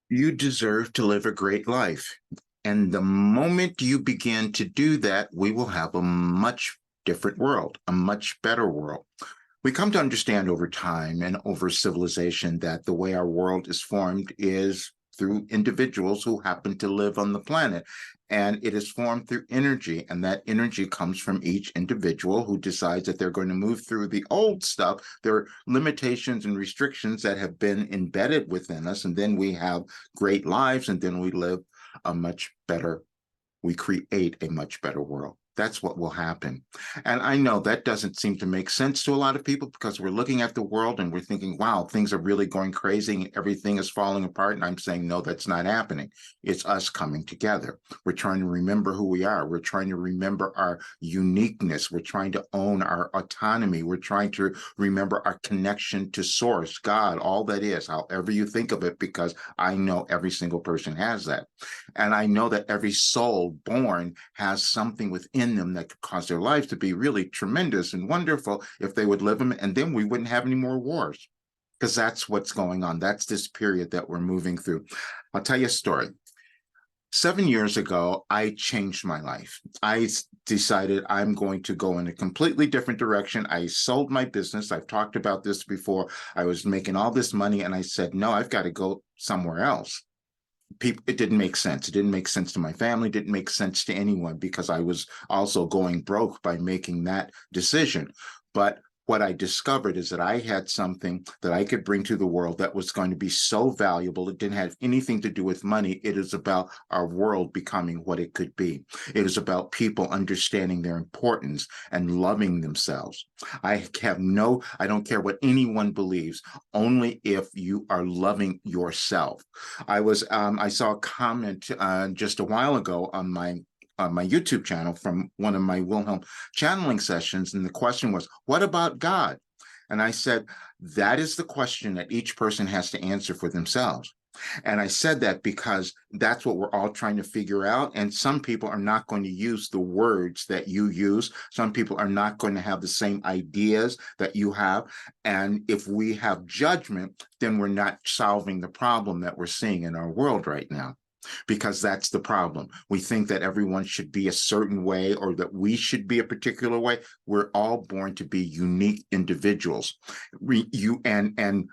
You deserve to live a great life. And the moment you begin to do that, we will have a much different world, a much better world. We come to understand over time and over civilization that the way our world is formed is through individuals who happen to live on the planet. And it is formed through energy. And that energy comes from each individual who decides that they're going to move through the old stuff. There are limitations and restrictions that have been embedded within us. And then we have great lives, and then we live a much better, we create a much better world. That's what will happen. And I know that doesn't seem to make sense to a lot of people because we're looking at the world and we're thinking, wow, things are really going crazy and everything is falling apart. And I'm saying, no, that's not happening. It's us coming together. We're trying to remember who we are. We're trying to remember our uniqueness. We're trying to own our autonomy. We're trying to remember our connection to source, God, all that is, however you think of it, because I know every single person has that. And I know that every soul born has something within them that could cause their lives to be really tremendous and wonderful if they would live them. And then we wouldn't have any more wars because that's what's going on. That's this period that we're moving through. I'll tell you a story. 7 years ago, I changed my life. I decided I'm going to go in a completely different direction. I sold my business. I've talked about this before. I was making all this money, and I said, no, I've got to go somewhere else. It didn't make sense. It didn't make sense to my family, didn't make sense to anyone because I was also going broke by making that decision. But what I discovered is that I had something that I could bring to the world that was going to be so valuable. It didn't have anything to do with money. It is about our world becoming what it could be. It is about people understanding their importance and loving themselves. I don't care what anyone believes, only if you are loving yourself. I saw a comment just a while ago on my YouTube channel from one of my Wilhelm channeling sessions, and the question was, "What about God?" And I said, "That is the question that each person has to answer for themselves." And I said that because that's what we're all trying to figure out. And some people are not going to use the words that you use. Some people are not going to have the same ideas that you have. And if we have judgment, then we're not solving the problem that we're seeing in our world right now, because that's the problem. We think that everyone should be a certain way or that we should be a particular way. We're all born to be unique individuals. You and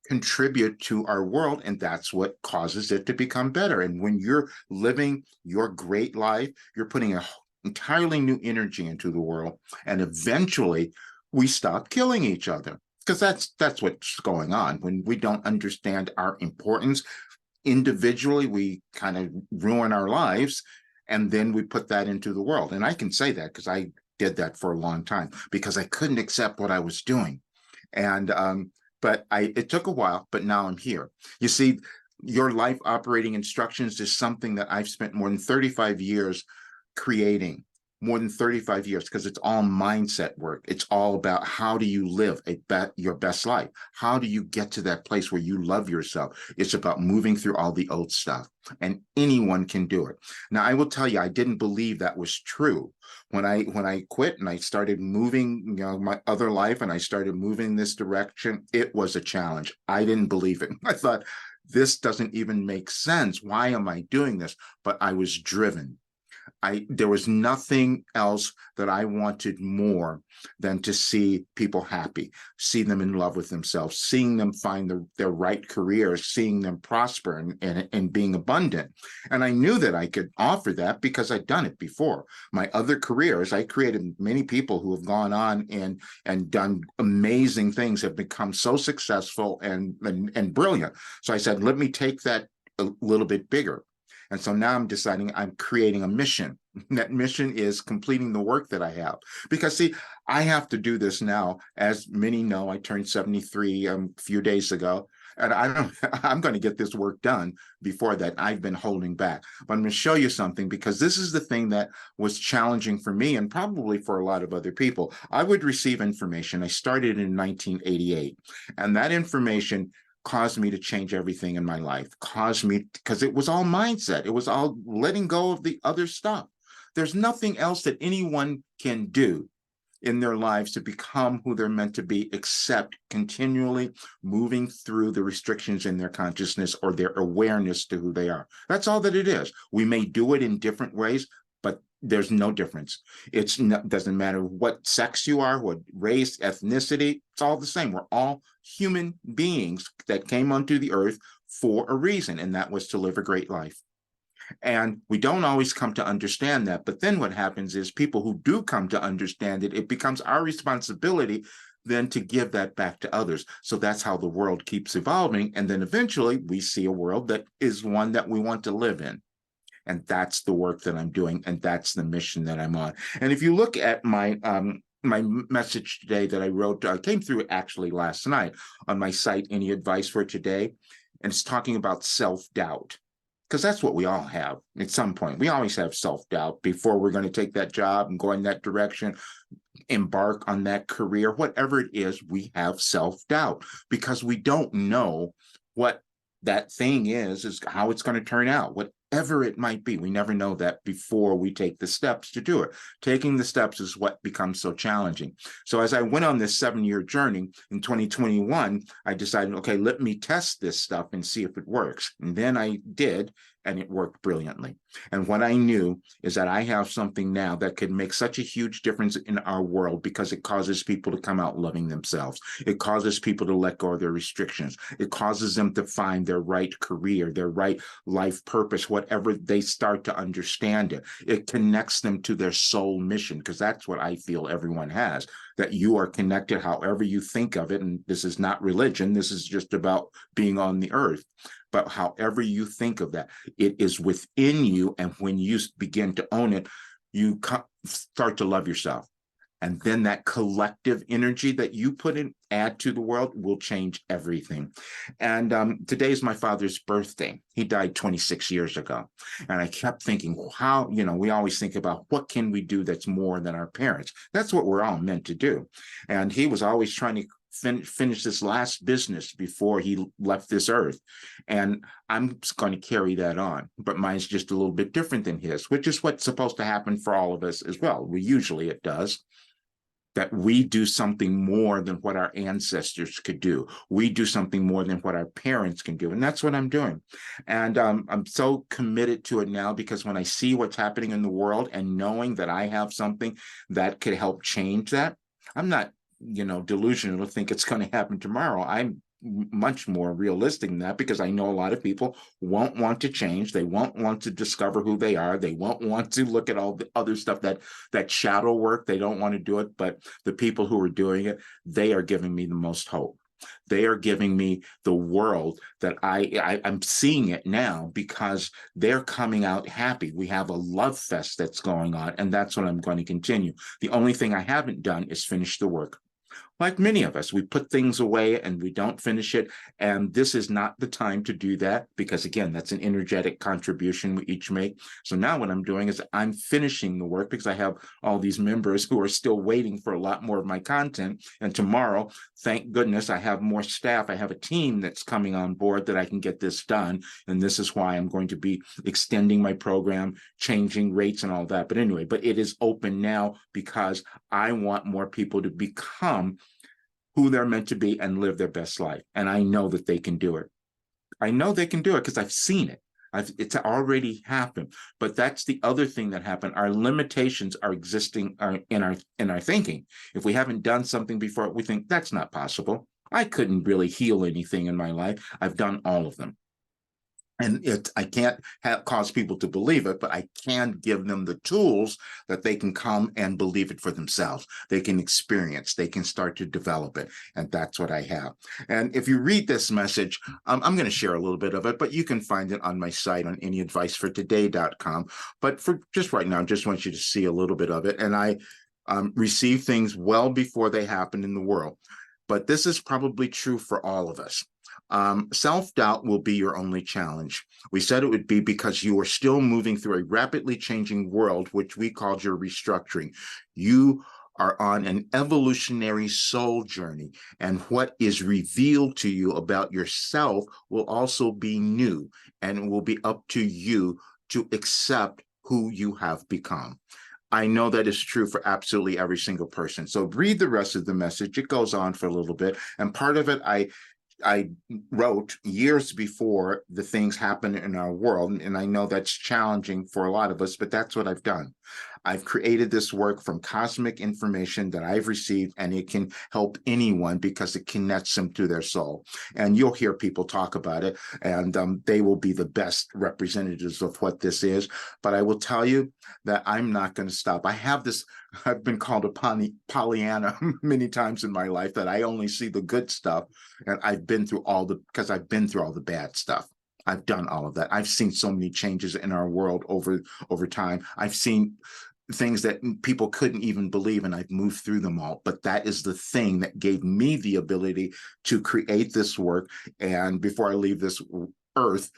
contribute to our world, and that's what causes it to become better. And when you're living your great life, you're putting an entirely new energy into the world, and eventually we stop killing each other, because that's what's going on. When we don't understand our importance individually, we kind of ruin our lives, and then we put that into the world. And I can say that because I did that for a long time because I couldn't accept what I was doing. And but it took a while, but now I'm here. You see, your life operating instructions is something that I've spent more than 35 years creating, more than 35 years, because it's all mindset work. It's all about how do you live your best life? How do you get to that place where you love yourself? It's about moving through all the old stuff, and anyone can do it. Now, I will tell you, I didn't believe that was true. When I quit and I started moving, my other life, and I started moving this direction, it was a challenge. I didn't believe it. I thought, this doesn't even make sense. Why am I doing this? But I was driven. There was nothing else that I wanted more than to see people happy, see them in love with themselves, seeing them find their right careers, seeing them prosper and being abundant. And I knew that I could offer that because I'd done it before. My other careers, I created many people who have gone on and done amazing things, have become so successful and brilliant. So I said, let me take that a little bit bigger. And so now I'm deciding I'm creating a mission. That mission is completing the work that I have. Because, see, I have to do this now. As many know, I turned 73 a few days ago. And I'm going to get this work done before that. I've been holding back. But I'm going to show you something, because this is the thing that was challenging for me and probably for a lot of other people. I would receive information. I started in 1988. And that information caused me to change everything in my life, caused me, because it was all mindset. It was all letting go of the other stuff. There's nothing else that anyone can do in their lives to become who they're meant to be, except continually moving through the restrictions in their consciousness or their awareness to who they are. That's all that it is. We may do it in different ways, but there's no difference. Doesn't matter what sex you are, what race, ethnicity, it's all the same. We're all human beings that came onto the earth for a reason, and that was to live a great life. And we don't always come to understand that. But then what happens is people who do come to understand it, it becomes our responsibility then to give that back to others. So that's how the world keeps evolving. And then eventually we see a world that is one that we want to live in. And that's the work that I'm doing. And that's the mission that I'm on. And if you look at my message today that I wrote, came through actually last night on my site, Any Advice for Today, and it's talking about self-doubt. Because that's what we all have at some point. We always have self-doubt before we're going to take that job and go in that direction, embark on that career, whatever it is, we have self-doubt because we don't know what that thing is how it's going to turn out, whatever it might be. We never know that before we take the steps to do it. Taking the steps is what becomes so challenging. So as I went on this 7-year journey in 2021, I decided, okay, let me test this stuff and see if it works. And then I did, and it worked brilliantly. And what I knew is that I have something now that could make such a huge difference in our world because it causes people to come out loving themselves. It causes people to let go of their restrictions. It causes them to find their right career, their right life purpose, whatever they start to understand it. It connects them to their soul mission, because that's what I feel everyone has, that you are connected however you think of it. And this is not religion. This is just about being on the earth. But however you think of that, it is within you. And when you begin to own it, you start to love yourself. And then that collective energy that you put in, add to the world, will change everything. And today is my father's birthday. He died 26 years ago. And I kept thinking, how, we always think about what can we do that's more than our parents? That's what we're all meant to do. And he was always trying to finish this last business before he left this earth. And I'm going to carry that on, but mine's just a little bit different than his, which is what's supposed to happen for all of us as well. Usually it does. That we do something more than what our ancestors could do. We do something more than what our parents can do. And that's what I'm doing. And I'm so committed to it now, because when I see what's happening in the world and knowing that I have something that could help change that, I'm not delusional to think it's going to happen tomorrow. I'm much more realistic than that, because I know a lot of people won't want to change. They won't want to discover who they are. They won't want to look at all the other stuff, that shadow work. They don't want to do it. But the people who are doing it, they are giving me the most hope. They are giving me the world that I'm seeing it now, because they're coming out happy. We have a love fest that's going on, and that's what I'm going to continue. The only thing I haven't done is finish the work. Like many of us, we put things away and we don't finish it. And this is not the time to do that, because, again, that's an energetic contribution we each make. So now what I'm doing is I'm finishing the work, because I have all these members who are still waiting for a lot more of my content. And tomorrow, thank goodness, I have more staff. I have a team that's coming on board that I can get this done. And this is why I'm going to be extending my program, changing rates and all that. But anyway, but it is open now because I want more people to become who they're meant to be and live their best life. And I know that they can do it. I know they can do it because I've seen it. It's already happened. But that's the other thing that happened. Our limitations are existing in our thinking. If we haven't done something before, we think that's not possible. I couldn't really heal anything in my life. I've done all of them. And I can't cause people to believe it, but I can give them the tools that they can come and believe it for themselves. They can experience, they can start to develop it. And that's what I have. And if you read this message, I'm going to share a little bit of it, but you can find it on my site on anyadvicefortoday.com. But for just right now, I just want you to see a little bit of it. And I receive things well before they happen in the world. But this is probably true for all of us. Self-doubt will be your only challenge. We said it would be because you are still moving through a rapidly changing world, which we called your restructuring. You are on an evolutionary soul journey, and what is revealed to you about yourself will also be new, and it will be up to you to accept who you have become. I know that is true for absolutely every single person. So read the rest of the message. It goes on for a little bit. And part of it, I wrote years before the things happen in our world. And I know that's challenging for a lot of us, but that's what I've done. I've created this work from cosmic information that I've received, and it can help anyone because it connects them to their soul. And you'll hear people talk about it, and they will be the best representatives of what this is. But I will tell you that I'm not going to stop. I've been called a Pollyanna many times in my life, that I only see the good stuff. And because I've been through all the bad stuff. I've done all of that. I've seen so many changes in our world over time. I've seen things that people couldn't even believe, and I've moved through them all. But that is the thing that gave me the ability to create this work. And before I leave this earth,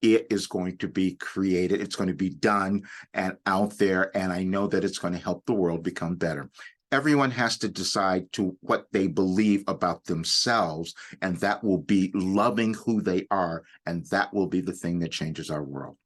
it is going to be created. It's going to be done and out there. And I know that it's going to help the world become better. Everyone has to decide to what they believe about themselves, and that will be loving who they are. And that will be the thing that changes our world.